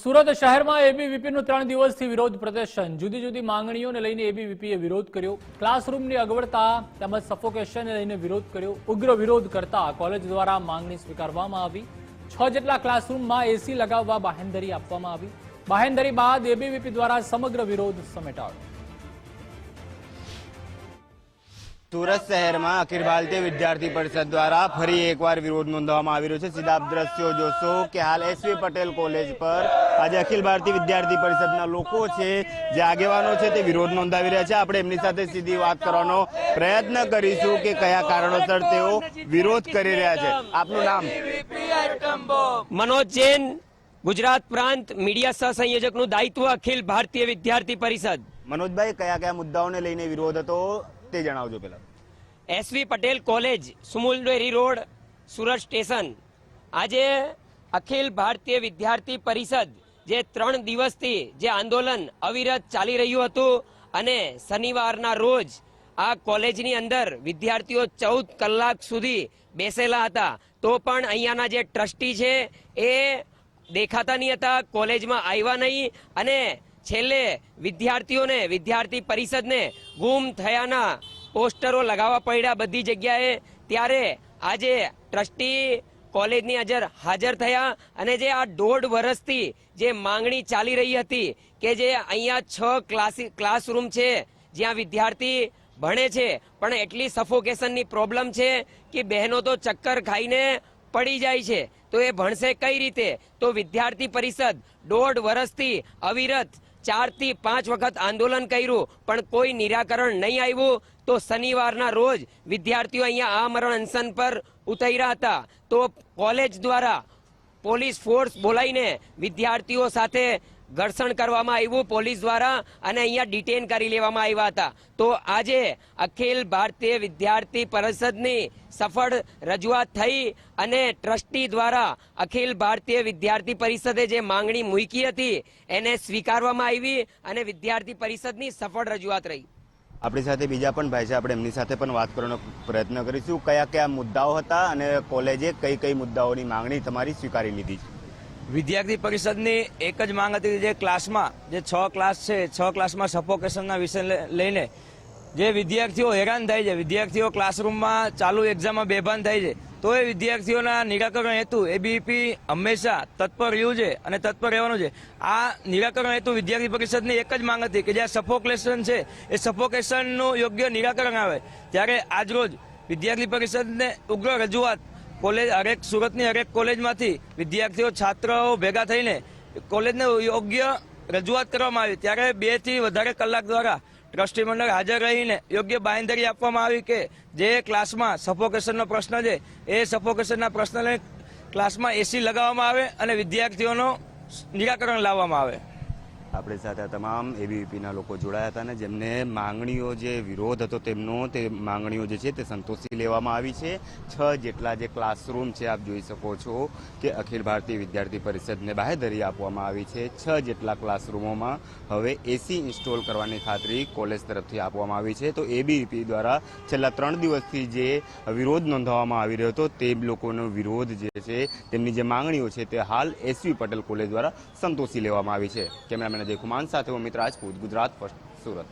સુરત શહેરમાં એબીવીપીનું 3 દિવસથી વિરોધ પ્રદર્શન જુદી જુદી માંગણીઓને લઈને એબીવીપીએ વિરોધ કર્યો। ક્લાસરૂમની અગવડતા તેમજ સફોકેશનને લઈને વિરોધ કર્યો। ઉગ્ર વિરોધ કરતા કોલેજ દ્વારા માંગણી સ્વીકારવામાં આવી। 6 જેટલા ક્લાસરૂમમાં એસી લગાવવા બાહેંધરી આપવામાં આવી। બાહેંધરી બાદ એબીવીપી દ્વારા સમગ્ર વિરોધ સમેટાયો। સુરત શહેરમાં અખિલ ભારતીય વિદ્યાર્થી પરિષદ દ્વારા ફરી એકવાર વિરોધ નોંધવામાં આવી રહ્યો છે। સીધા આપ દ્રશ્યો જોશો કે હાલ એસવી પટેલ કોલેજ પર આજે અખિલ ભારતીય વિદ્યાર્થી પરિષદના લોકો છે, જે આગેવાનો છે, તે વિરોધ નોંધાવી રહ્યા છે। આપણે એમની સાથે સીધી વાત કરવાનો પ્રયત્ન કરીશું કે કયા કારણોસર તેઓ વિરોધ કરી રહ્યા છે। આપનું નામ? મનોજ જૈન, ગુજરાત પ્રાંત મીડિયા સહસંયોજકનું દાયિત્વ અખિલ ભારતીય વિદ્યાર્થી પરિષદ। મનોજભાઈ, કયા કયા મુદ્દાઓને લઈને વિરોધ હતો તે જણાવજો પહેલા। SV Patel college, Sumul dairy road, Surat station. આજે અખિલ ભારતીય વિદ્યાર્થી પરિષદ જે 3 દિવસથી જે આંદોલન અવિરત ચાલી રહ્યું હતું અને શનિવારના રોજ આ કોલેજની અંદર વિદ્યાર્થીઓ 14 કલાક સુધી બેસેલા હતા, તો પણ અહીંયાના જે ટ્રસ્ટી છે એ દેખાતા નહીં હતા, કોલેજમાં આવ્યા નહીં અને છેલ્લે વિદ્યાર્થીઓને વિદ્યાર્થી પરિષદને ગુમ થયાના પોસ્ટરો લગાવવા પડ્યા બધી જગ્યાએ। ત્યારે આજે ટ્રસ્ટી કોલેજની હાજર થયા અને જે આ 1.5 વર્ષથી જે માંગણી ચાલી રહી હતી કે જે અહીંયા 6 ક્લાસરૂમ છે જ્યાં વિદ્યાર્થી ભણે છે, પણ એટલી સફોકેશનની પ્રોબ્લેમ છે કે બહેનો તો ચક્કર ખાઈને પડી જાય છે, તો એ ભણશે કઈ રીતે? તો વિદ્યાર્થી પરિષદ 1.5 વર્ષથી અવિરત 4 થી 5 વખત આંદોલન કર્યું, પણ કોઈ નિરાકરણ નહીં આવ્યું। તો શનિવારના રોજ વિદ્યાર્થીઓ અહીંયા આમરણ અનશન પર ઉતર્યા હતા, તો કોલેજ દ્વારા પોલીસ ફોર્સ બોલાવીને વિદ્યાર્થીઓ સાથે ઘર્ષણ કરવામાં આવ્યું પોલીસ દ્વારા અને અહીંયા ડિટેન કરી લેવામાં આવ્યા હતા। તો આજે અખિલ ભારતીય વિદ્યાર્થી પરિષદની સફળ રજૂઆત થઈ અને ટ્રસ્ટી દ્વારા અખિલ ભારતીય વિદ્યાર્થી પરિષદે જે માંગણી મૂકી હતી એને સ્વીકારવામાં આવી અને વિદ્યાર્થી પરિષદની સફળ રજૂઆત રહી। આપણી સાથે બીજા પણ ભાઈ છે, આપણે એમની સાથે પણ વાત કરવાનો પ્રયત્ન કરીશું। કયા કયા મુદ્દાઓ હતા અને કોલેજે કઈ કઈ મુદ્દાઓની માંગણી તમારી સ્વીકારી લીધી છે? વિદ્યાર્થી પરિષદની એક જ માંગ હતી, જે ક્લાસમાં જે 6 ક્લાસ છે, 6 ક્લાસમાં સફોકેશનના વિષય લઈને જે વિદ્યાર્થીઓ હેરાન થાય છે, વિદ્યાર્થીઓ ક્લાસરૂમમાં ચાલુ એક્ઝામમાં બેભાન થાય છે, તો એ વિદ્યાર્થીઓના નિરાકરણ હેતુ એબીવીપી હંમેશા તત્પર રહ્યું છે અને તત્પર રહેવાનું છે। આ નિરાકરણ હેતુ વિદ્યાર્થી પરિષદની એક જ માંગ હતી કે જ્યાં સફોકેશન છે એ સફોકેશનનું યોગ્ય નિરાકરણ આવે। ત્યારે આજરોજ વિદ્યાર્થી પરિષદને ઉગ્ર રજૂઆત કોલેજ સુરતની હરેક કોલેજમાંથી વિદ્યાર્થીઓ છાત્રો ભેગા થઈને કોલેજને યોગ્ય રજૂઆત કરવામાં આવી। ત્યારે 2 થી વધારે કલાક દ્વારા ટ્રસ્ટી મંડળ હાજર રહીને યોગ્ય બાંહેધરી આપવામાં આવી કે જે ક્લાસમાં સફોકેશનનો પ્રશ્ન છે એ સફોકેશનના પ્રશ્નને ક્લાસમાં એસી લગાવવામાં આવે અને વિદ્યાર્થીઓનું નિરાકરણ લાવવામાં આવે। આપણી સાથે તમામ એબીવીપીના લોકો જોડાયા હતા અને જેમને માંગણીઓ જે વિરોધ હતો તેમનો તે માંગણીઓ જે છે તે સંતોષી લેવામાં આવી છે। 6 જેટલા જે ક્લાસરૂમ છે, આપ જોઈ શકો છો કે અખિલ ભારતીય વિદ્યાર્થી પરિષદને બાહેધરી આપવામાં આવી છે। 6 જેટલા ક્લાસરૂમોમાં હવે એસી ઇન્સ્ટોલ કરવાની ખાતરી કોલેજ તરફથી આપવામાં આવી છે। તો એબીવીપી દ્વારા છેલ્લા 3 દિવસથી જે વિરોધ નોંધાવવામાં આવી રહ્યો હતો તે લોકોનો વિરોધ જે છે, તેમની જે માંગણીઓ છે તે હાલ એસવી પટેલ કોલેજ દ્વારા સંતોષી લેવામાં આવી છે। કેમેરામેન અજય કુમાર સાથે અમિત રાજપૂત, ગુજરાત ફર્સ્ટ, સુરત।